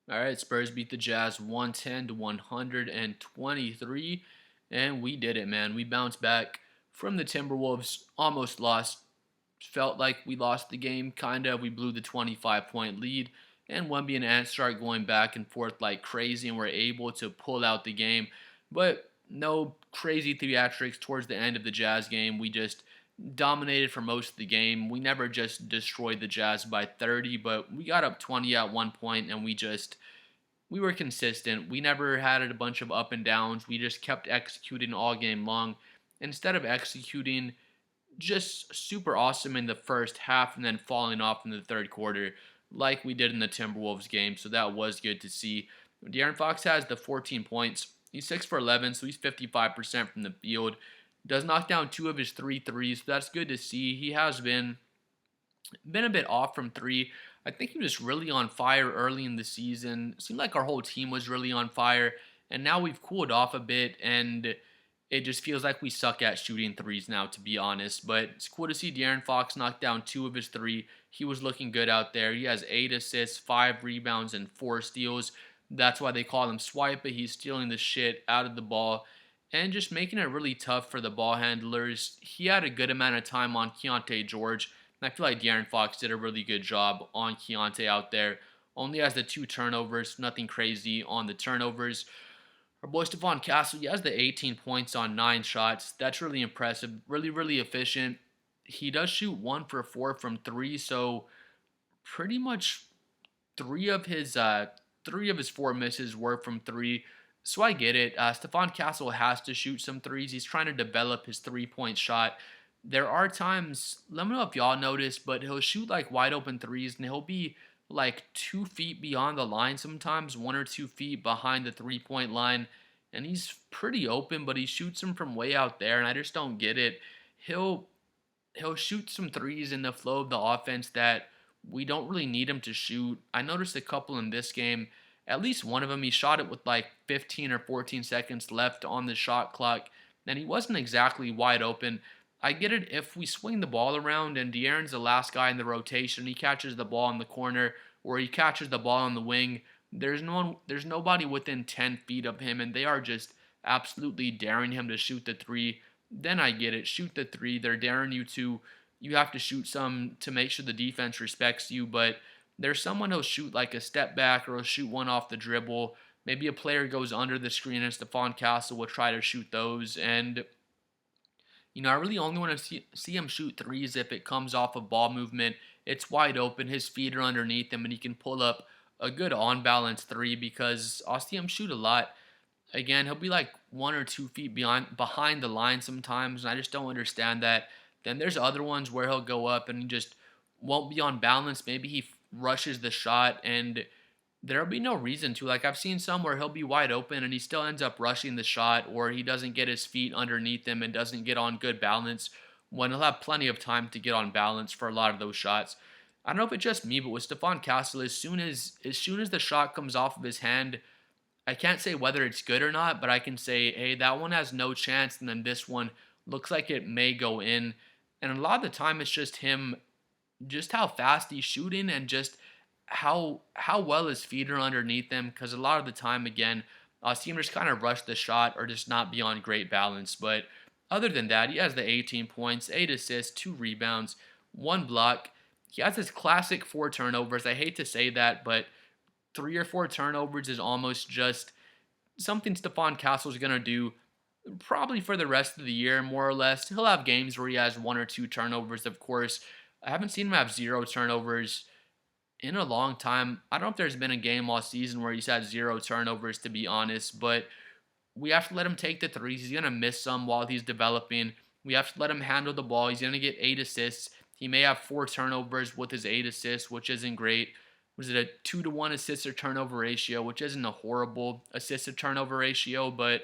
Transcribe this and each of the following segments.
All right, Spurs beat the Jazz 110 to 123, and we did it, man. We bounced back from the Timberwolves, almost lost. Felt like we lost the game, kind of. We blew the 25-point lead, and Wemby and Ant start going back and forth like crazy, and we're able to pull out the game. But no crazy theatrics towards the end of the Jazz game. We just dominated for most of the game. We never just destroyed the Jazz by 30, but we got up 20 at one point, and we were consistent. We never had a bunch of up and downs. We just kept executing all game long. Instead of executing just super awesome in the first half and then falling off in the third quarter, like we did in the Timberwolves game. So that was good to see. De'Aaron Fox has the 14 points. He's 6 for 11, so he's 55% from the field. Does knock down two of his three threes, so that's good to see. He has been a bit off from three. I think he was really on fire early in the season. It seemed like our whole team was really on fire, and now we've cooled off a bit, and it just feels like we suck at shooting threes now, to be honest. But it's cool to see De'Aaron Fox knock down two of his three. He was looking good out there. He has 8 assists, 5 rebounds, and 4 steals. That's why they call him Swiper. He's stealing the shit out of the ball and just making it really tough for the ball handlers. He had a good amount of time on Keontae George. And I feel like De'Aaron Fox did a really good job on Keontae out there. Only has the 2 turnovers, nothing crazy on the turnovers. Our boy Stephon Castle, he has the 18 points on 9 shots. That's really impressive. Really, really efficient. He does shoot 1 for 4 from 3, so pretty much three of his three of his 4 misses were from 3. So I get it. Stephon Castle has to shoot some threes. He's trying to develop his 3-point shot. There are times, let me know if y'all notice, but he'll shoot like wide open threes and he'll be like 2 feet beyond the line sometimes, 1 or 2 feet behind the 3-point line. And he's pretty open, but he shoots them from way out there, and I just don't get it. He'll he'll shoot some threes in the flow of the offense that we don't really need him to shoot. I noticed a couple in this game. At least one of them, he shot it with like 15 or 14 seconds left on the shot clock, and he wasn't exactly wide open. I get it if we swing the ball around and De'Aaron's the last guy in the rotation, he catches the ball in the corner or he catches the ball on the wing. There's nobody within 10 feet of him, and they are just absolutely daring him to shoot the three. Then I get it. Shoot the three. They're daring you to. You have to shoot some to make sure the defense respects you. But there's someone who'll shoot like a step back or he'll shoot one off the dribble. Maybe a player goes under the screen and Stephon Castle will try to shoot those. And I really only want to see him shoot threes if it comes off of ball movement. It's wide open. His feet are underneath him, and he can pull up a good on balance three because I'll see him shoot a lot. Again, he'll be like 1 or 2 feet behind the line sometimes, and I just don't understand that. Then there's other ones where he'll go up and he just won't be on balance. Maybe he rushes the shot, and there'll be no reason to. Like I've seen some where he'll be wide open and he still ends up rushing the shot, or he doesn't get his feet underneath him and doesn't get on good balance when he'll have plenty of time to get on balance for a lot of those shots. I don't know if it's just me, but with Stephon Castle, as soon as the shot comes off of his hand, I can't say whether it's good or not, but I can say, hey, that one has no chance, and then this one looks like it may go in. And a lot of the time, it's just him, just how fast he's shooting, and just how well his feet are underneath him. Because a lot of the time, again, I'll see him just kind of rush the shot or just not be on great balance. But other than that, he has the 18 points, 8 assists, 2 rebounds, 1 block. He has his classic 4 turnovers. I hate to say that, but 3 or 4 turnovers is almost just something Stephon Castle's going to do probably for the rest of the year, more or less. He'll have games where he has 1 or 2 turnovers, of course. I haven't seen him have 0 turnovers in a long time. I don't know if there's been a game all season where he's had 0 turnovers, to be honest, but we have to let him take the threes. He's going to miss some while he's developing. We have to let him handle the ball. He's going to get 8 assists. He may have 4 turnovers with his 8 assists, which isn't great. Was it a 2-to-1 assist or turnover ratio, which isn't a horrible assist to turnover ratio, but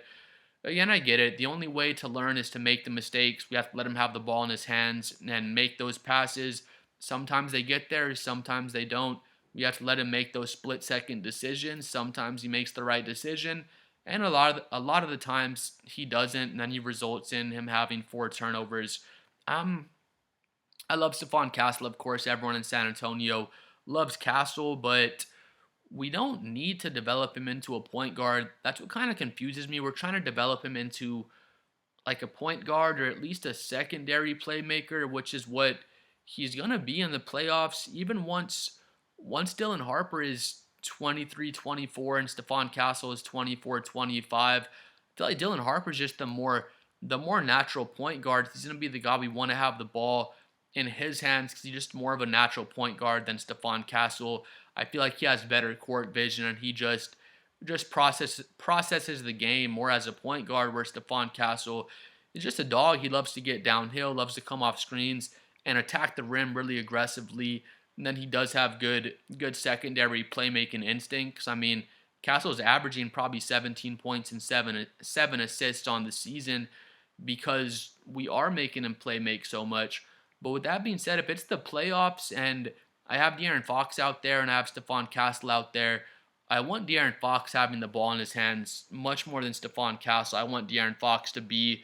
again, I get it. The only way to learn is to make the mistakes. We have to let him have the ball in his hands and make those passes. Sometimes they get there, sometimes they don't. We have to let him make those split-second decisions. Sometimes he makes the right decision, and a lot of the times he doesn't, and then he results in him having 4 turnovers. I love Stephon Castle, of course. Everyone in San Antonio loves Castle, but we don't need to develop him into a point guard. That's what kind of confuses me. We're trying to develop him into like a point guard or at least a secondary playmaker, which is what he's gonna be in the playoffs. Even once Dylan Harper is 23, 24, and Stephon Castle is 24, 25. I feel like Dylan Harper's just the more natural point guard. He's gonna be the guy we want to have the ball in his hands because he's just more of a natural point guard than Stephon Castle. I feel like he has better court vision and he just processes the game more as a point guard, where Stephon Castle is just a dog. He loves to get downhill, loves to come off screens and attack the rim really aggressively. And then he does have good secondary playmaking instincts. I mean, Castle's averaging probably 17 points and seven assists on the season because we are making him make so much. But with that being said, if it's the playoffs and I have De'Aaron Fox out there and I have Stephon Castle out there, I want De'Aaron Fox having the ball in his hands much more than Stephon Castle. I want De'Aaron Fox to be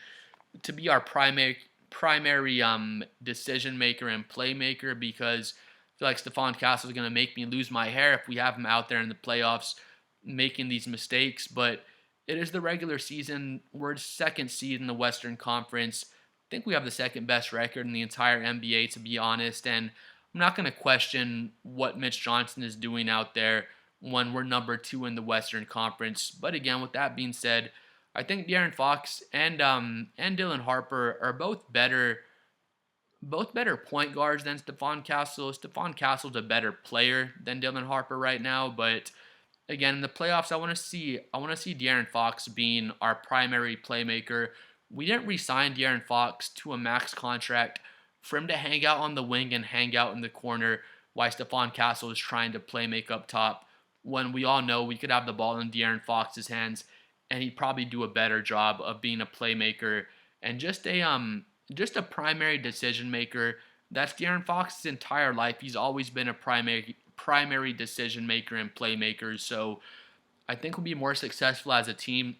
our primary decision maker and playmaker, because I feel like Stephon Castle is going to make me lose my hair if we have him out there in the playoffs making these mistakes. But it is the regular season. We're second seed in the Western Conference. I think we have the second best record in the entire NBA, to be honest. And I'm not going to question what Mitch Johnson is doing out there when we're number 2 in the Western Conference. But again, with that being said, I think De'Aaron Fox and Dylan Harper are both better point guards than Stephon Castle. Stephon Castle's a better player than Dylan Harper right now, but again, in the playoffs, I want to see De'Aaron Fox being our primary playmaker. We didn't re-sign De'Aaron Fox to a max contract for him to hang out on the wing and hang out in the corner while Stephon Castle is trying to play make up top, when we all know we could have the ball in De'Aaron Fox's hands and he'd probably do a better job of being a playmaker and just a primary decision maker. That's De'Aaron Fox's entire life. He's always been a primary decision maker and playmaker. So I think we'll be more successful as a team.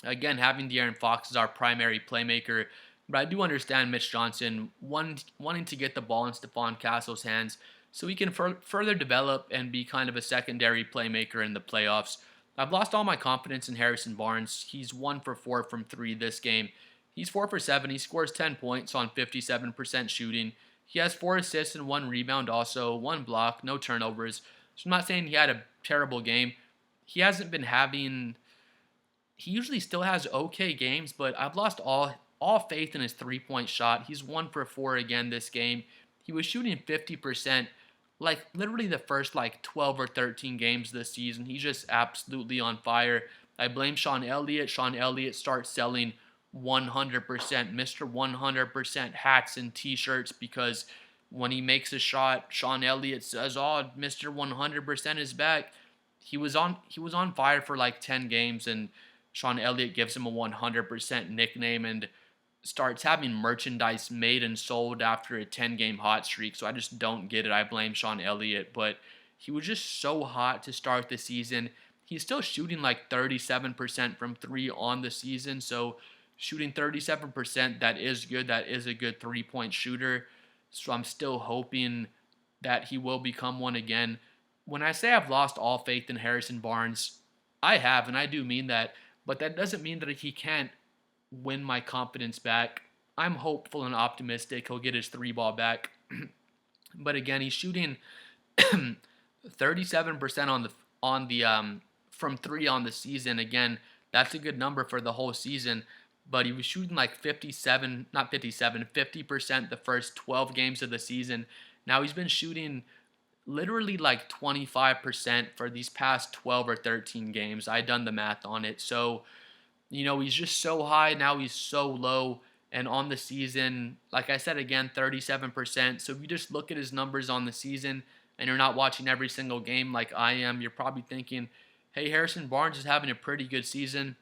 Again, having De'Aaron Fox as our primary playmaker. But I do understand Mitch Johnson wanting to get the ball in Stephon Castle's hands so he can further develop and be kind of a secondary playmaker in the playoffs. I've lost all my confidence in Harrison Barnes. He's 1 for 4 from 3 this game. He's 4 for 7. He scores 10 points on 57% shooting. He has 4 assists and 1 rebound also, 1 block, no turnovers. So I'm not saying he had a terrible game. He hasn't been having... He usually still has okay games, but I've lost all faith in his three-point shot. He's 1 for 4 again this game. He was shooting 50%, like literally the first 12 or 13 games this season. He's just absolutely on fire. I blame Sean Elliott. Sean Elliott starts selling 100%, Mr. 100% hats and t-shirts, because when he makes a shot, Sean Elliott says, "Oh, Mr. 100% is back." He was on fire for 10 games, and Sean Elliott gives him a 100% nickname and starts having merchandise made and sold after a 10-game hot streak. So I just don't get it. I blame Sean Elliott, but he was just so hot to start the season. He's still shooting 37% from 3 on the season, so shooting 37%, that is good. That is a good three-point shooter. So I'm still hoping that he will become one again. When I say I've lost all faith in Harrison Barnes, I have, and I do mean that, but that doesn't mean that he can't win my confidence back. I'm hopeful and optimistic he'll get his 3-ball back. But again, he's shooting 37% from 3 on the season. Again, that's a good number for the whole season. But he was shooting 50% the first 12 games of the season. Now he's been shooting literally 25% for these past 12 or 13 games. I done the math on it. So, he's just so high. Now he's so low. And on the season, like I said again, 37%. So if you just look at his numbers on the season and you're not watching every single game like I am, you're probably thinking, hey, Harrison Barnes is having a pretty good season.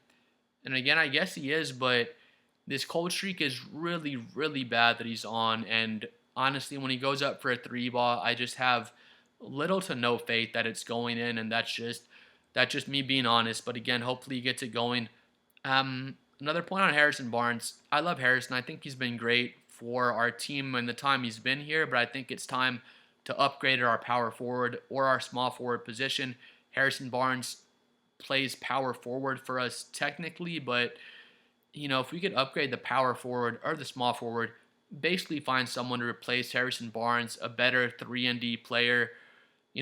And again, I guess he is, but this cold streak is really, really bad that he's on. And honestly, when he goes up for a 3-ball, I just have little to no faith that it's going in, and that's just me being honest. But again, hopefully he gets it going. Another point on Harrison Barnes. I love Harrison. I think he's been great for our team in the time he's been here, but I think it's time to upgrade our power forward or our small forward position. Harrison Barnes plays power forward for us technically, but if we could upgrade the power forward or the small forward, basically find someone to replace Harrison Barnes, a better 3-and-D player,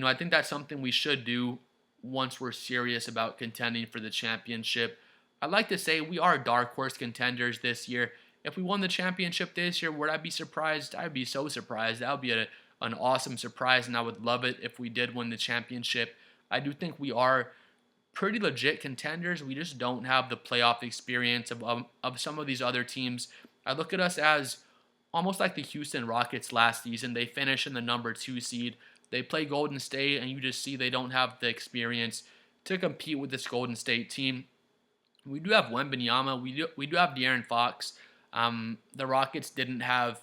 I think that's something we should do once we're serious about contending for the championship. I'd like to say we are dark horse contenders this year. If we won the championship this year, would I be surprised? I'd be so surprised. That would be an awesome surprise, and I would love it if we did win the championship. I do think we are pretty legit contenders. We just don't have the playoff experience of some of these other teams. I look at us as almost like the Houston Rockets last season. They finish in the number 2 seed. They play Golden State, and you just see they don't have the experience to compete with this Golden State team. We do have Wembanyama. We do have De'Aaron Fox. The Rockets didn't have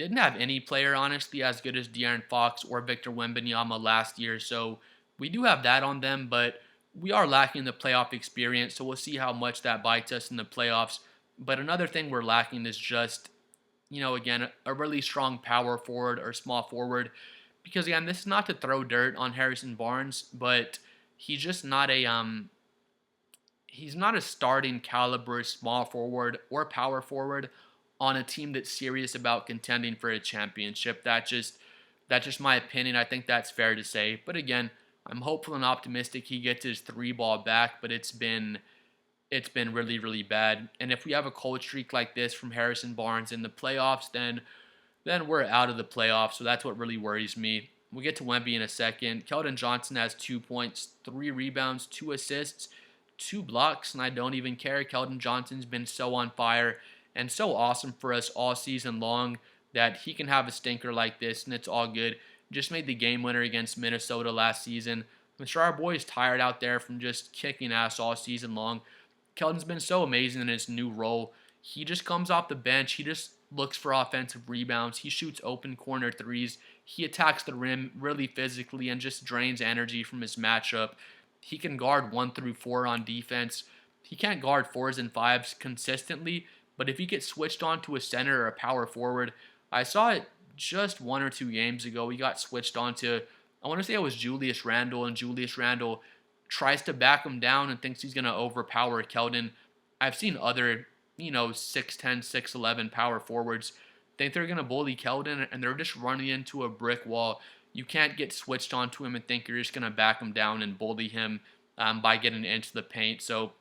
any player, honestly, as good as De'Aaron Fox or Victor Wembanyama last year. So we do have that on them, but we are lacking the playoff experience. So we'll see how much that bites us in the playoffs. But another thing we're lacking is just, again, a really strong power forward or small forward. Because again, this is not to throw dirt on Harrison Barnes, but he's just not he's not a starting caliber small forward or power forward on a team that's serious about contending for a championship. That's just my opinion. I think that's fair to say. But again, I'm hopeful and optimistic he gets his 3-ball back, but it's been really, really bad. And if we have a cold streak like this from Harrison Barnes in the playoffs, then we're out of the playoffs. So that's what really worries me. We'll get to Wemby in a second. Keldon Johnson has 2 points, 3 rebounds, 2 assists, 2 blocks, and I don't even care. Keldon Johnson's been so on fire and so awesome for us all season long that he can have a stinker like this, and it's all good. Just made the game winner against Minnesota last season. I'm sure our boy's tired out there from just kicking ass all season long. Keldon's been so amazing in his new role. He just comes off the bench. He just looks for offensive rebounds. He shoots open corner threes. He attacks the rim really physically and just drains energy from his matchup. He can guard 1 through 4 on defense. He can't guard 4s and 5s consistently, but if he gets switched on to a center or a power forward, I saw it just 1 or 2 games ago. He got switched on to, I want to say it was Julius Randle, and Julius Randle tries to back him down and thinks he's going to overpower Keldon. I've seen other, 6'10", 6'11" power forwards think they're going to bully Keldon, and they're just running into a brick wall. You can't get switched onto him and think you're just going to back him down and bully him by getting into the paint. So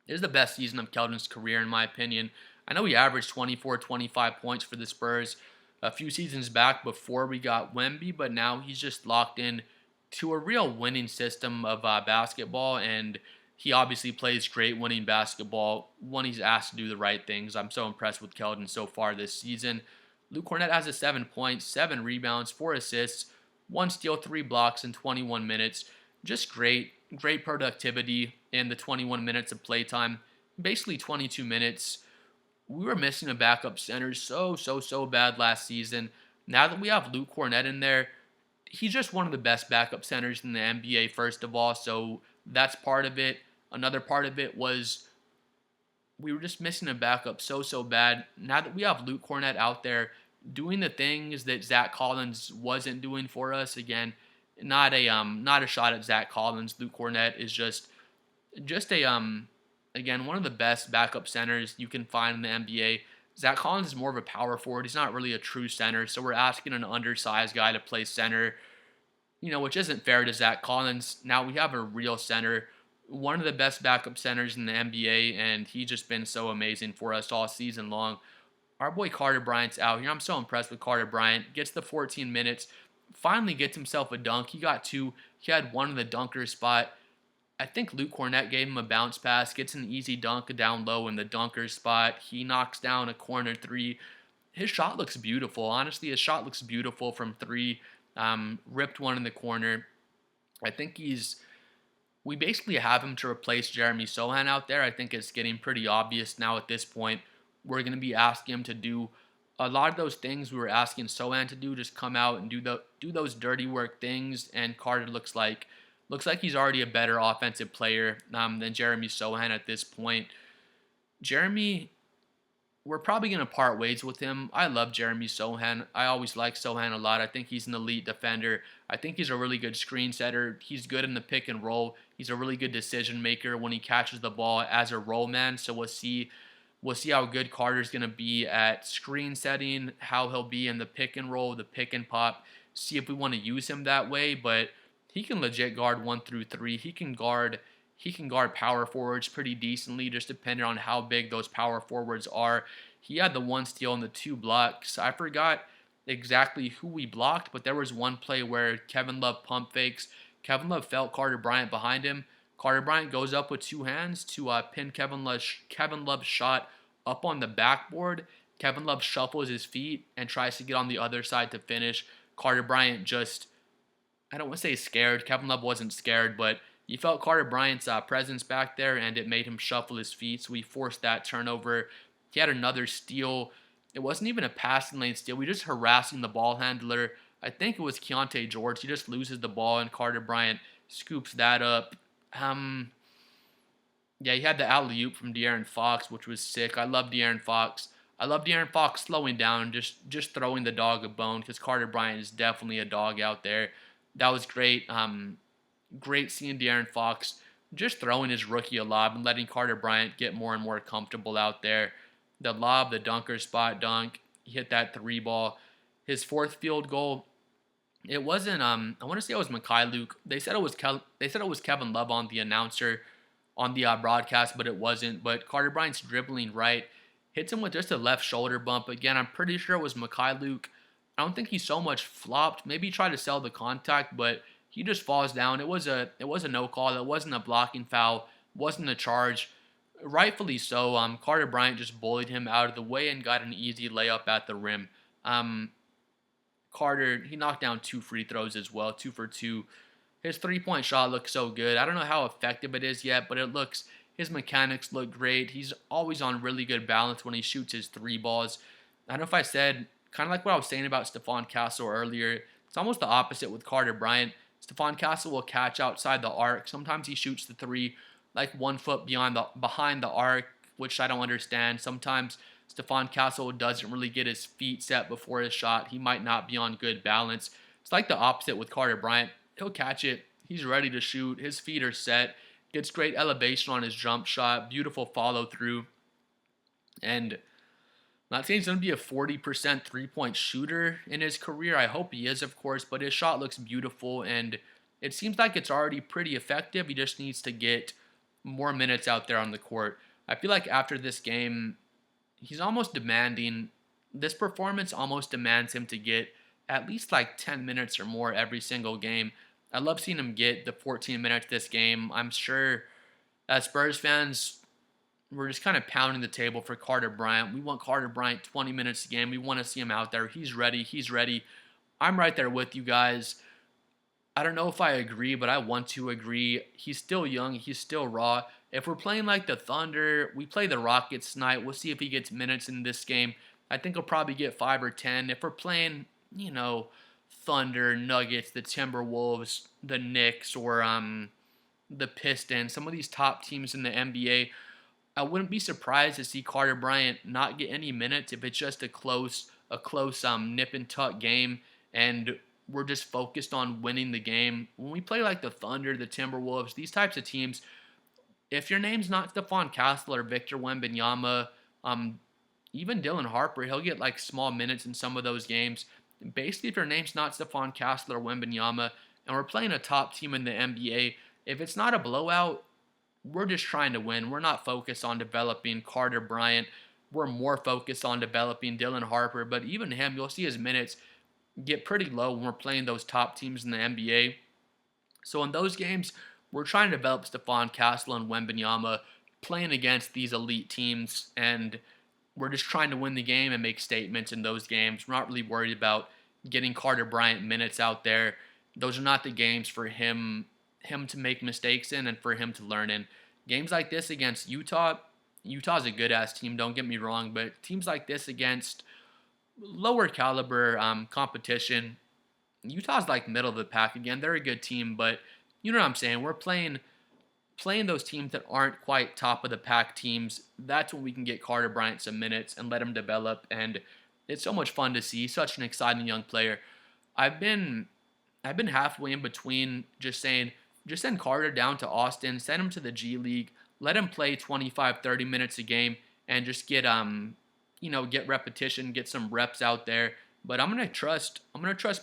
this is the best season of Keldon's career, in my opinion. I know he averaged 24, 25 points for the Spurs a few seasons back before we got Wemby, but now he's just locked in to a real winning system of basketball, and he obviously plays great winning basketball when he's asked to do the right things. I'm so impressed with Keldon so far this season. Luke Kornet has a 7 points, 7 rebounds, 4 assists, 1 steal, 3 blocks in 21 minutes. Just great productivity in the 21 minutes of playtime. Basically 22 minutes. We were missing a backup center so bad last season. Now that we have Luke Kornet in there, he's just one of the best backup centers in the NBA, first of all. So that's part of it. Another part of it was we were just missing a backup so bad. Now that we have Luke Kornet out there doing the things that Zach Collins wasn't doing for us, again, not a shot at Zach Collins. Luke Kornet is just again, one of the best backup centers you can find in the NBA. Zach Collins is more of a power forward. He's not really a true center, so we're asking an undersized guy to play center, which isn't fair to Zach Collins. Now we have a real center, one of the best backup centers in the NBA, and he's just been so amazing for us all season long. Our boy Carter Bryant's out here. I'm so impressed with Carter Bryant. Gets the 14 minutes, finally gets himself a dunk. He got 2. He had 1 in the dunker spot. I think Luke Kornet gave him a bounce pass, gets an easy dunk down low in the dunker spot. He knocks down a corner 3. His shot looks beautiful. Honestly, his shot looks beautiful from 3. Ripped 1 in the corner. I think we basically have him to replace Jeremy Sohan out there. I think it's getting pretty obvious now at this point. We're going to be asking him to do a lot of those things we were asking Sohan to do, just come out and do those dirty work things, and Carter looks like he's already a better offensive player than Jeremy Sohan at this point. Jeremy we're probably going to part ways with him. I love Jeremy Sohan. I always like Sohan a lot. I think he's an elite defender. I think he's a really good screen setter. He's good in the pick and roll. He's a really good decision maker when he catches the ball as a roll man. So we'll see how good Carter's going to be at screen setting, how he'll be in the pick and roll, the pick and pop. See if we want to use him that way, but he can legit guard 1 through 3. He can guard power forwards pretty decently, just depending on how big those power forwards are. He had the 1 steal and the 2 blocks. I forgot exactly who we blocked, but there was one play where Kevin Love pump fakes. Kevin Love felt Carter Bryant behind him. Carter Bryant goes up with 2 hands to pin Kevin Love's shot up on the backboard. Kevin Love shuffles his feet and tries to get on the other side to finish. Carter Bryant just, I don't want to say scared. Kevin Love wasn't scared, but you felt Carter Bryant's presence back there, and it made him shuffle his feet, so we forced that turnover. He had another steal. It wasn't even a passing lane steal. We were just harassing the ball handler. I think it was Keontae George. He just loses the ball, and Carter Bryant scoops that up. Yeah, he had the alley-oop from De'Aaron Fox, which was sick. I love De'Aaron Fox. I love De'Aaron Fox slowing down, just throwing the dog a bone, because Carter Bryant is definitely a dog out there. That was great. Great seeing De'Aaron Fox just throwing his rookie a lob and letting Carter Bryant get more and more comfortable out there. The lob, the dunker spot dunk, he hit that 3 ball. His 4th field goal, it wasn't. I want to say it was Micheal. They said it was Kevin Love on the announcer on the broadcast, but it wasn't. But Carter Bryant's dribbling right, hits him with just a left shoulder bump. Again, I'm pretty sure it was Micheal. I don't think he so much flopped. Maybe he tried to sell the contact, but he just falls down. It was a no call. It wasn't a blocking foul. Wasn't a charge. Rightfully so. Carter Bryant just bullied him out of the way and got an easy layup at the rim. Carter, he knocked down 2 free throws as well, 2 for 2. His 3-point shot looks so good. I don't know how effective it is yet, but his mechanics look great. He's always on really good balance when he shoots his 3 balls. I don't know if I said, kind of like what I was saying about Stephon Castle earlier, it's almost the opposite with Carter Bryant. Stephon Castle will catch outside the arc. Sometimes he shoots the 3 like 1 foot behind the arc, which I don't understand. Sometimes Stephon Castle doesn't really get his feet set before his shot. He might not be on good balance. It's like the opposite with Carter Bryant. He'll catch it. He's ready to shoot. His feet are set. Gets great elevation on his jump shot. Beautiful follow through. And I'm not saying he's going to be a 40% 3-point shooter in his career. I hope he is, of course, but his shot looks beautiful, and it seems like it's already pretty effective. He just needs to get more minutes out there on the court. I feel like after this game, he's almost demanding, this performance almost demands him to get at least like 10 minutes or more every single game. I love seeing him get the 14 minutes this game. I'm sure as Spurs fans, we're just kind of pounding the table for Carter Bryant. We want Carter Bryant 20 minutes a game. We want to see him out there. He's ready. He's ready. I'm right there with you guys. I don't know if I agree, but I want to agree. He's still young. He's still raw. If we're playing like the Thunder, we play the Rockets tonight. We'll see if he gets minutes in this game. I think he'll probably get 5 or 10. If we're playing, Thunder, Nuggets, the Timberwolves, the Knicks, or the Pistons, some of these top teams in the NBA, I wouldn't be surprised to see Carter Bryant not get any minutes if it's just a close nip and tuck game and we're just focused on winning the game. When we play like the Thunder, the Timberwolves, these types of teams, if your name's not Stephon Castle or Victor Wembanyama, even Dylan Harper, he'll get like small minutes in some of those games. Basically, if your name's not Stephon Castle or Wembanyama, and we're playing a top team in the NBA, if it's not a blowout, we're just trying to win. We're not focused on developing Carter Bryant. We're more focused on developing Dylan Harper. But even him, you'll see his minutes get pretty low when we're playing those top teams in the NBA. So in those games, we're trying to develop Stephon Castle and Wembanyama playing against these elite teams, and we're just trying to win the game and make statements in those games. We're not really worried about getting Carter Bryant minutes out there. Those are not the games for him to make mistakes in and for him to learn in. Games like this against Utah's a good-ass team, don't get me wrong, but teams like this against lower caliber competition, Utah's like middle of the pack again. They're a good team, but you know what I'm saying. We're playing playing those teams that aren't quite top of the pack teams, that's when we can get Carter Bryant some minutes and let him develop. And it's so much fun to see. Such an exciting young player. I've been I've been halfway in between just saying just send Carter down to Austin, send him to the G League, let him play 25, 30 minutes a game and just get repetition, get some reps out there. But I'm gonna trust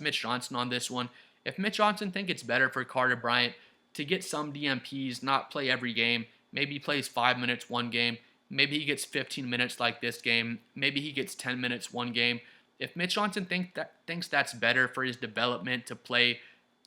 Mitch Johnson on this one. If Mitch Johnson think it's better for Carter Bryant to get some DMPs, not play every game, maybe he plays 5 minutes one game, maybe he gets 15 minutes like this game, maybe he gets 10 minutes one game. If Mitch Johnson thinks that's better for his development to play,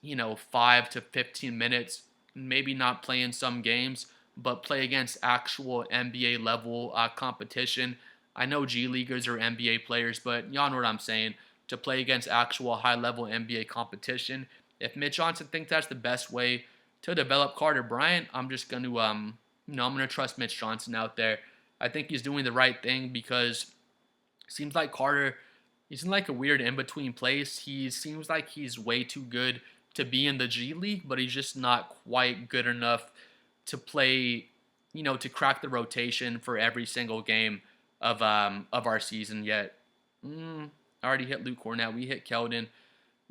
5 to 15 minutes, maybe not play in some games, but play against actual NBA level competition. I know G Leaguers are NBA players, but y'all know what I'm saying. To play against actual high level NBA competition. If Mitch Johnson thinks that's the best way to develop Carter Bryant, I'm just going to, I'm going to trust Mitch Johnson out there. I think he's doing the right thing because it seems like Carter, he's in like a weird in-between place. He seems like he's way too good to be in the G League, but he's just not quite good enough to play, to crack the rotation for every single game of our season yet. I already hit Luke Cornett. We hit Keldon.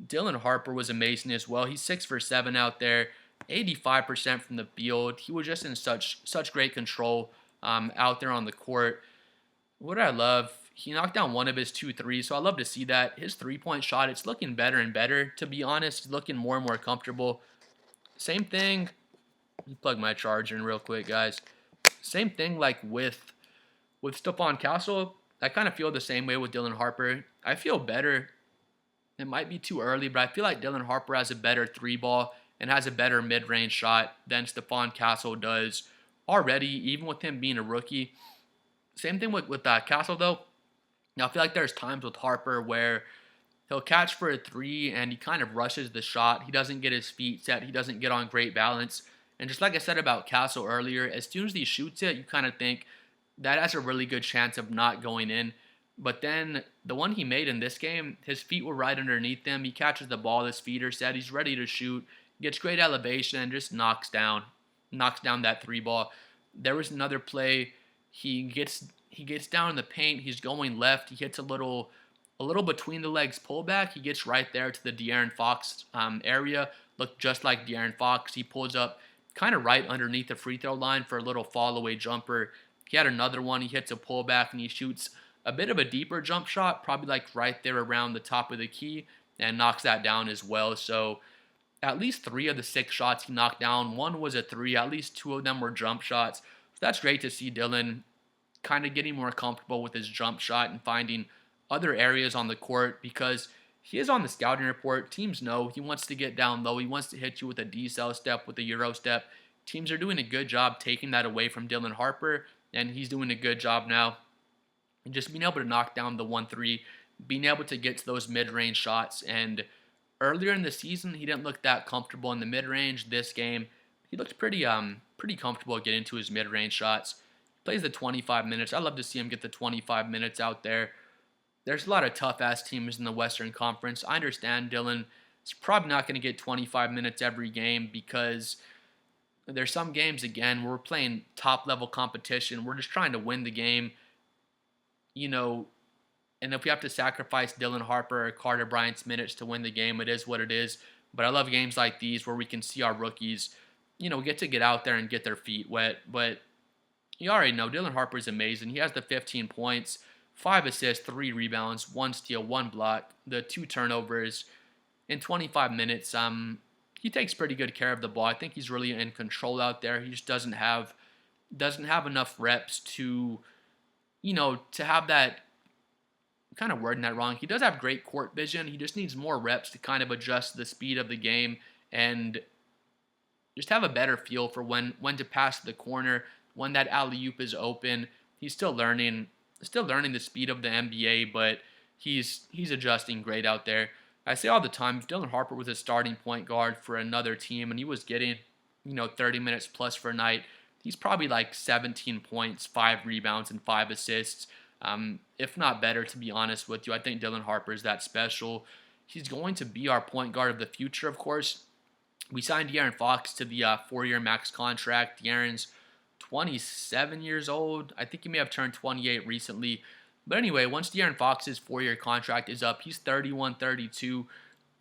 Dylan Harper was amazing as well. He's 6 for 7 out there, 85% from the field. He was just in such great control out there on the court. What did I love? He knocked down one of his 2 threes, so I love to see that. His three-point shot, it's looking better and better, to be honest. He's looking more and more comfortable. Same thing. Let me plug my charger in real quick, guys. Same thing like with Stephon Castle. I kind of feel the same way with Dylan Harper. I feel better. It might be too early, but I feel like Dylan Harper has a better 3-ball and has a better mid-range shot than Stephon Castle does already, even with him being a rookie. Same thing with Castle, though. Now, I feel like there's times with Harper where he'll catch for a 3 and he kind of rushes the shot. He doesn't get his feet set. He doesn't get on great balance. And just like I said about Castle earlier, as soon as he shoots it, you kind of think that has a really good chance of not going in. But then the one he made in this game, his feet were right underneath him. He catches the ball, his feet are set. He's ready to shoot, gets great elevation, and just knocks down that 3-ball. There was another play. He gets down in the paint. He's going left. He hits a little between the legs pullback. He gets right there to the De'Aaron Fox area. Looked just like De'Aaron Fox. He pulls up kind of right underneath the free throw line for a little fall away jumper. He had another one. He hits a pullback and he shoots a bit of a deeper jump shot, probably like right there around the top of the key, and knocks that down as well. So at least 3 of the 6 shots he knocked down, one was a 3. At least 2 of them were jump shots. So that's great to see Dylan kind of getting more comfortable with his jump shot and finding other areas on the court because he is on the scouting report. Teams know he wants to get down low. He wants to hit you with a decel step, with a Euro step. Teams are doing a good job taking that away from Dylan Harper, and he's doing a good job now. And just being able to knock down the 1-3, being able to get to those mid-range shots. And earlier in the season, he didn't look that comfortable in the mid-range. This game, he looked pretty comfortable getting to his mid-range shots. Plays the 25 minutes. I love to see him get the 25 minutes out there. There's a lot of tough-ass teams in the Western Conference. I understand Dylan is probably not going to get 25 minutes every game because there's some games, again, where we're playing top-level competition. We're just trying to win the game, and if we have to sacrifice Dylan Harper or Carter Bryant's minutes to win the game, it is what it is. But I love games like these where we can see our rookies, get out there and get their feet wet. But you already know Dylan Harper is amazing. He has the 15 points, 5 assists, 3 rebounds, 1 steal, 1 block, the 2 turnovers in 25 minutes. He takes pretty good care of the ball. I think he's really in control out there. He just doesn't have enough reps to have that, kind of wording that wrong. He does have great court vision. He just needs more reps to kind of adjust the speed of the game and just have a better feel for when to pass the corner, when that alley-oop is open. He's still learning the speed of the NBA, but he's adjusting great out there. I say all the time, if Dylan Harper was a starting point guard for another team and he was getting, 30 minutes plus per night, he's probably like 17 points, 5 rebounds, and 5 assists, if not better, to be honest with you. I think Dylan Harper is that special. He's going to be our point guard of the future, of course. We signed De'Aaron Fox to the 4-year max contract. De'Aaron's 27 years old. I think he may have turned 28 recently. But anyway, once De'Aaron Fox's 4-year contract is up, he's 31, 32.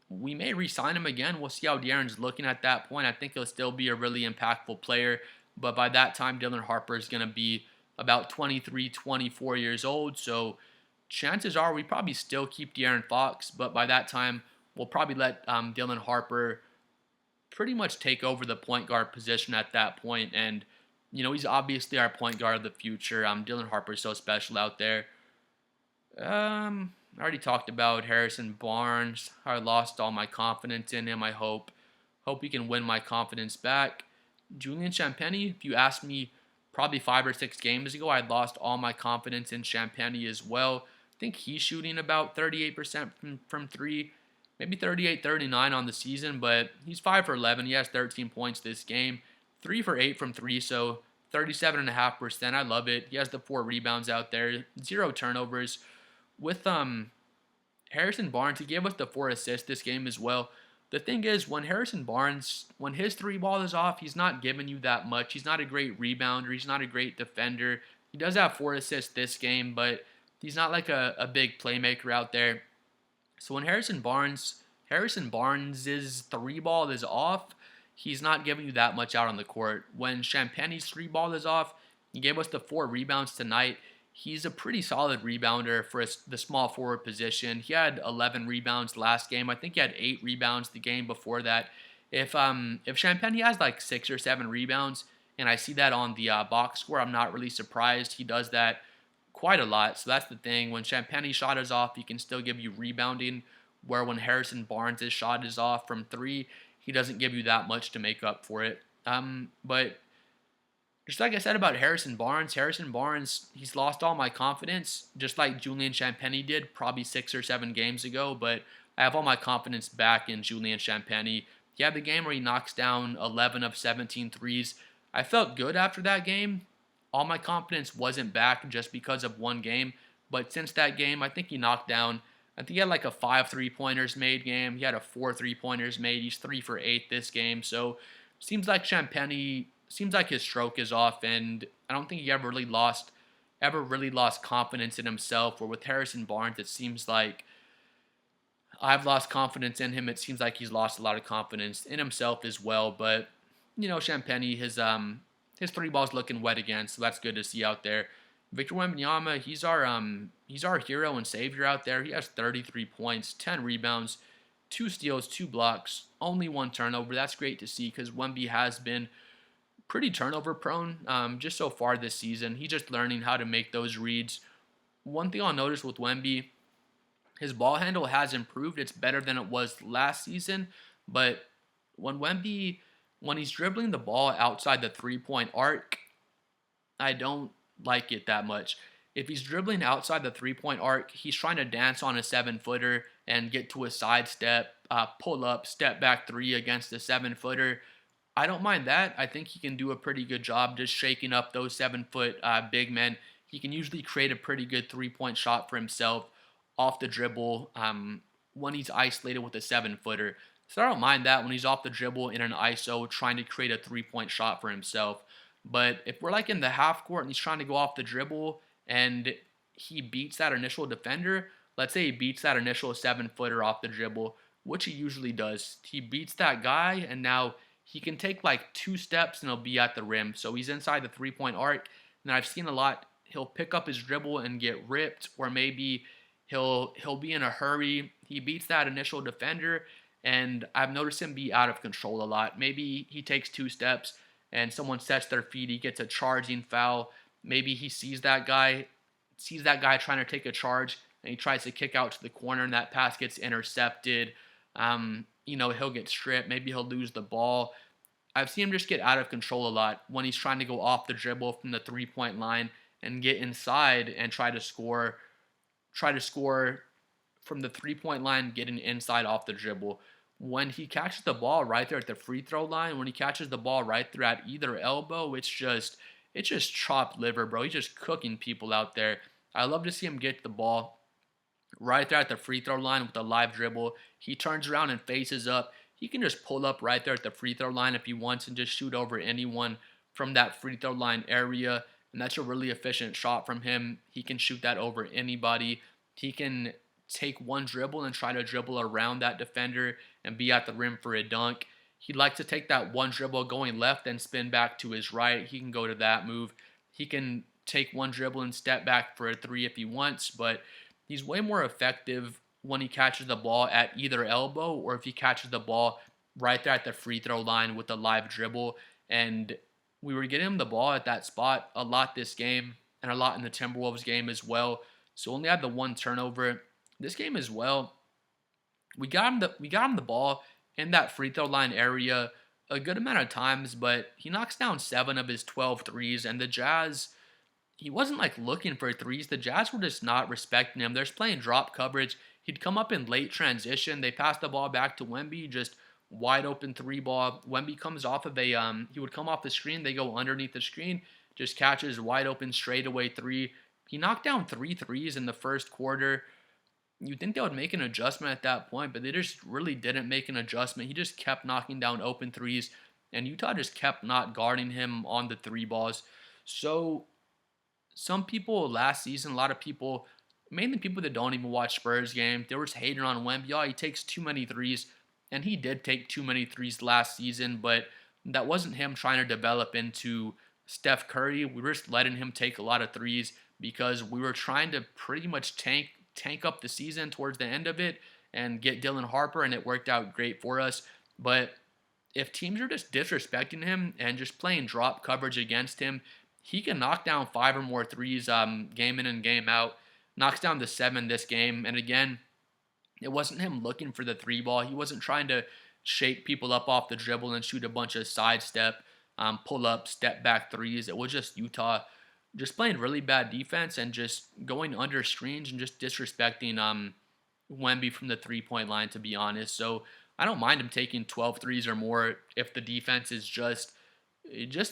We may re-sign him again. We'll see how De'Aaron's looking at that point. I think he'll still be a really impactful player. But by that time, Dylan Harper is going to be about 23, 24 years old. So chances are we probably still keep De'Aaron Fox. But by that time, we'll probably let Dylan Harper pretty much take over the point guard position at that point. And, he's obviously our point guard of the future. Dylan Harper's so special out there. I already talked about Harrison Barnes. I lost all my confidence in him. I hope he can win my confidence back. Julian Champagnie, if you asked me probably 5 or 6 games ago, I'd lost all my confidence in Champagnie as well. I think he's shooting about 38% from 3, maybe 38, 39 on the season, but he's 5 for 11. He has 13 points this game, 3 for 8 from 3, so 37.5%. I love it. He has the 4 rebounds out there, 0 turnovers. With Harrison Barnes, he gave us the 4 assists this game as well. The thing is, when Harrison Barnes, when his 3 ball is off, he's not giving you that much. He's not a great rebounder. He's not a great defender. He does have 4 assists this game, but he's not like a big playmaker out there. So when Harrison Barnes' 3 ball is off, he's not giving you that much out on the court. When Champagnie's 3 ball is off, he gave us the 4 rebounds tonight. He's a pretty solid rebounder for the small forward position. He had 11 rebounds last game. I think he had 8 rebounds the game before that. If Champagnie has like 6 or 7 rebounds, and I see that on the box score, I'm not really surprised. He does that quite a lot. So that's the thing. When Champagnie's shot is off, he can still give you rebounding, where when Harrison Barnes' shot is off from 3, he doesn't give you that much to make up for it. But just like I said about Harrison Barnes, he's lost all my confidence, just like Julian Champagnie did probably 6 or 7 games ago, but I have all my confidence back in Julian Champagnie. He had the game where he knocks down 11 of 17 threes. I felt good after that game. All my confidence wasn't back just because of one game, but since that game, I think he knocked down, I think he had like a 5 3-pointers made game. He had a 4 3-pointers made. He's 3 for 8 this game, so seems like his stroke is off, and I don't think he ever really lost confidence in himself. Or with Harrison Barnes, it seems like I've lost confidence in him. It seems like he's lost a lot of confidence in himself as well. But Champagnie, his 3 ball's looking wet again, so that's good to see out there. Victor Wembanyama, he's our hero and savior out there. He has 33 points, 10 rebounds, 2 steals, 2 blocks, only 1 turnover. That's great to see because Wemby has been pretty turnover prone just so far this season. He's just learning how to make those reads. One thing I'll notice with Wemby, his ball handle has improved. It's better than it was last season, but when he's dribbling the ball outside the 3-point arc, I don't like it that much. If he's dribbling outside the 3-point arc, he's trying to dance on a 7-footer and get to a sidestep, pull up, step back 3 against a 7-footer. I don't mind that. I think he can do a pretty good job just shaking up those 7-foot big men. He can usually create a pretty good 3-point shot for himself off the dribble when he's isolated with a 7-footer. So I don't mind that when he's off the dribble in an ISO trying to create a 3-point shot for himself. But if we're like in the half court and he's trying to go off the dribble and he beats that initial defender, let's say he beats that initial 7-footer off the dribble, which he usually does. He beats that guy, and now he can take like 2 steps and he'll be at the rim. So he's inside the 3-point arc. And I've seen a lot, he'll pick up his dribble and get ripped, or maybe he'll be in a hurry. He beats that initial defender, and I've noticed him be out of control a lot. Maybe he takes 2 steps and someone sets their feet, he gets a charging foul. Maybe he sees that guy trying to take a charge, and he tries to kick out to the corner, and that pass gets intercepted. He'll get stripped. Maybe he'll lose the ball. I've seen him just get out of control a lot when he's trying to go off the dribble from the 3-point line and get inside and try to score from the 3-point line, getting inside off the dribble. When he catches the ball right there at the free throw line, when he catches the ball right there at either elbow, it's just chopped liver, bro. He's just cooking people out there. I love to see him get the ball right there at the free throw line with a live dribble. He turns around and faces up. he can just pull up right there at the free throw line if he wants and just shoot over anyone from that free throw line area. And that's a really efficient shot from him. He can shoot that over anybody. He can take one dribble and try to dribble around that defender and be at the rim for a dunk. He'd like to take that one dribble going left and spin back to his right. He can go to that move. He can take one dribble and step back for a three if he wants, but he's way more effective when he catches the ball at either elbow or if he catches the ball right there at the free throw line with a live dribble. And we were getting him the ball at that spot a lot this game and a lot in the Timberwolves game as well. So only had the one turnover. This game as well, we got him the ball in that free throw line area a good amount of times, but he knocks down 7 of his 12 threes, and the Jazz, he wasn't like looking for threes. The Jazz were just not respecting him. They're just playing drop coverage. He'd come up in late transition. They passed the ball back to Wemby, just wide open three ball. Wemby comes off of he would come off the screen. They go underneath the screen, just catches wide open straightaway three. He knocked down 3 threes in the first quarter. You'd think they would make an adjustment at that point, but they just really didn't make an adjustment. He just kept knocking down open threes, and Utah just kept not guarding him on the three balls. So some people last season, a lot of people, mainly people that don't even watch Spurs games, they were just hating on Wemby. Oh, he takes too many threes, and he did take too many threes last season, but that wasn't him trying to develop into Steph Curry. We were just letting him take a lot of threes because we were trying to pretty much tank up the season towards the end of it and get Dylan Harper, and it worked out great for us. But if teams are just disrespecting him and just playing drop coverage against him, he can knock down 5 or more threes game in and game out. Knocks down the 7 this game. And again, it wasn't him looking for the three ball. He wasn't trying to shake people up off the dribble and shoot a bunch of sidestep, pull up, step back threes. It was just Utah just playing really bad defense and just going under screens and just disrespecting Wemby from the three-point line, to be honest. So I don't mind him taking 12 threes or more if the defense is just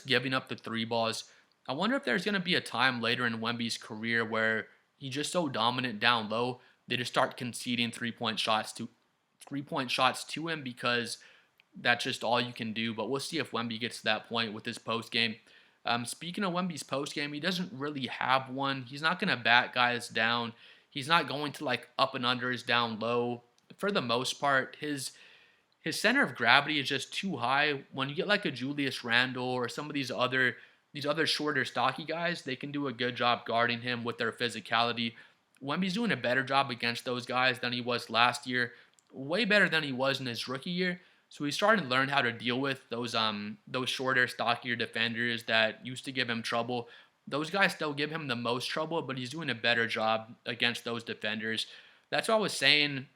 giving up the three balls. I wonder if there's going to be a time later in Wemby's career where he's just so dominant down low, they just start conceding three-point shots to him because that's just all you can do. But we'll see if Wemby gets to that point with his post game. Speaking of Wemby's post game, he doesn't really have one. He's not going to bat guys down. He's not going to like up and unders down low. For the most part, his center of gravity is just too high. When you get like a Julius Randle or some of these other shorter, stocky guys, they can do a good job guarding him with their physicality. Wemby's doing a better job against those guys than he was last year. Way better than he was in his rookie year. So he's starting to learn how to deal with those shorter, stockier defenders that used to give him trouble. Those guys still give him the most trouble, but he's doing a better job against those defenders. That's what I was saying.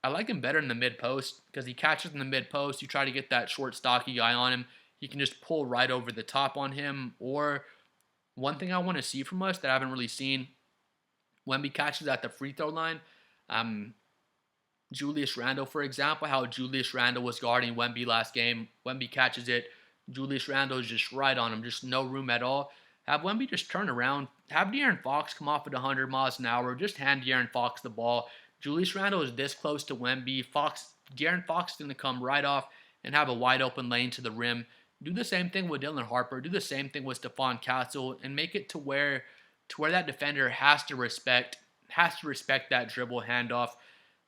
I like him better in the mid-post because he catches in the mid-post. You try to get that short, stocky guy on him. He can just pull right over the top on him. Or one thing I want to see from us that I haven't really seen, Wemby catches at the free throw line. Julius Randle, for example, how Julius Randle was guarding Wemby last game. Wemby catches it. Julius Randle is just right on him. Just no room at all. Have Wemby just turn around. Have De'Aaron Fox come off at 100 miles an hour. Just hand De'Aaron Fox the ball. Julius Randle is this close to Wemby. De'Aaron Fox is going to come right off and have a wide open lane to the rim. Do the same thing with Dylan Harper. Do the same thing with Stephon Castle and make it to where that defender has to respect that dribble handoff.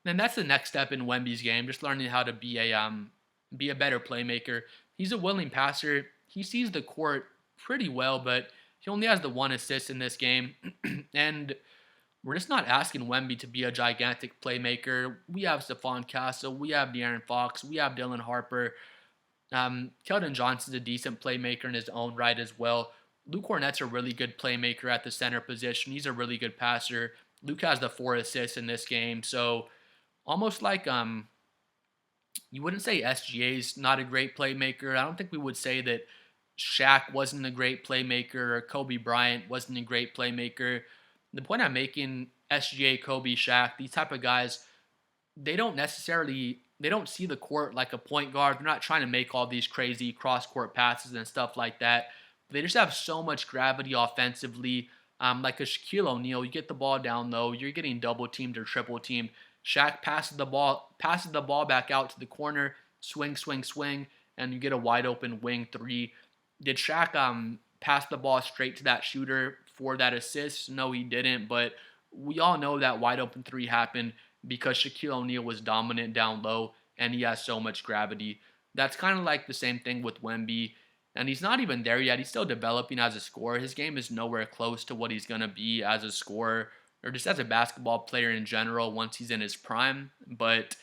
And that's the next step in Wemby's game, just learning how to be a better playmaker. He's a willing passer. He sees the court pretty well, but he only has the 1 assist in this game. And we're just not asking Wemby to be a gigantic playmaker. We have Stephon Castle. We have De'Aaron Fox. We have Dylan Harper. Keldon Johnson's a decent playmaker in his own right as well. Luke Kornet's a really good playmaker at the center position. He's a really good passer. Luke has the 4 assists in this game. So almost like you wouldn't say SGA's not a great playmaker. I don't think we would say that Shaq wasn't a great playmaker or Kobe Bryant wasn't a great playmaker. The point I'm making, SGA, Kobe, Shaq, these type of guys, they don't see the court like a point guard. They're not trying to make all these crazy cross-court passes and stuff like that. They just have so much gravity offensively. Like a Shaquille O'Neal, you get the ball down low, you're getting double-teamed or triple-teamed. Shaq passes the ball back out to the corner. swing, swing, swing, and you get a wide open wing three. Did Shaq pass the ball straight to that shooter for that assist? No, he didn't. But we all know that wide open three happened because Shaquille O'Neal was dominant down low and he has so much gravity. That's kind of like the same thing with Wemby. And he's not even there yet. He's still developing as a scorer. His game is nowhere close to what he's going to be as a scorer or just as a basketball player in general once he's in his prime. But,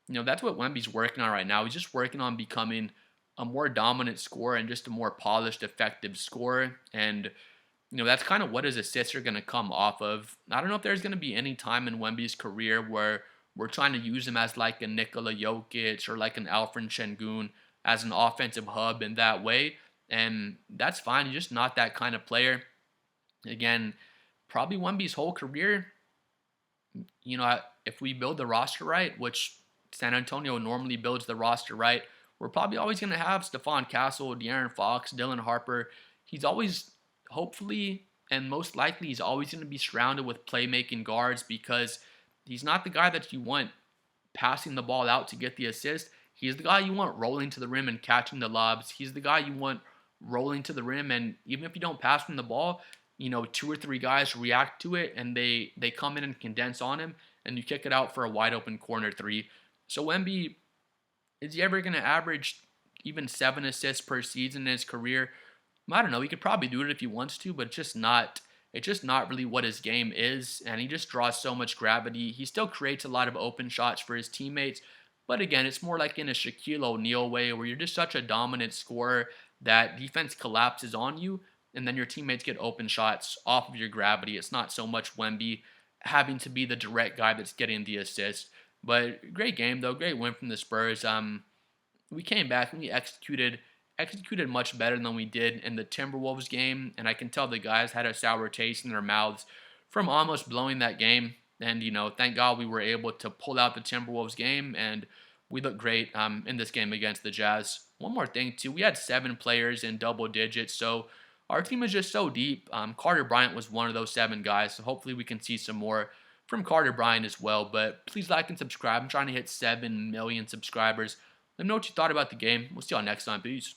that's what Wemby's working on right now. He's just working on becoming a more dominant scorer and just a more polished, effective scorer. And, that's kind of what his assists are going to come off of. I don't know if there's going to be any time in Wemby's career where we're trying to use him as like a Nikola Jokic or like an Alfred Şengün as an offensive hub in that way. And that's fine. He's just not that kind of player. Again, probably Wemby's whole career, if we build the roster right, which San Antonio normally builds the roster right, we're probably always going to have Stephon Castle, De'Aaron Fox, Dylan Harper. He's always, hopefully, and most likely, he's always going to be surrounded with playmaking guards because he's not the guy that you want passing the ball out to get the assist. He's the guy you want rolling to the rim and catching the lobs. He's the guy you want rolling to the rim, and even if you don't pass him the ball, two or three guys react to it, and they come in and condense on him, and you kick it out for a wide open corner three. So Wemby, is he ever going to average even 7 assists per season in his career? I don't know. He could probably do it if he wants to, but it's just not really what his game is, and he just draws so much gravity. He still creates a lot of open shots for his teammates, but again, it's more like in a Shaquille O'Neal way where you're just such a dominant scorer that defense collapses on you, and then your teammates get open shots off of your gravity. It's not so much Wemby having to be the direct guy that's getting the assist. But great game, though. Great win from the Spurs. We came back and we executed much better than we did in the Timberwolves game, and I can tell the guys had a sour taste in their mouths from almost blowing that game. And, thank God we were able to pull out the Timberwolves game, and we looked great in this game against the Jazz. One more thing, too. We had 7 players in double digits, so our team is just so deep. Carter Bryant was one of those 7 guys, so hopefully we can see some more from Carter Bryant as well. But please like and subscribe. I'm trying to hit 7 million subscribers. Let me know what you thought about the game. We'll see y'all next time. Peace.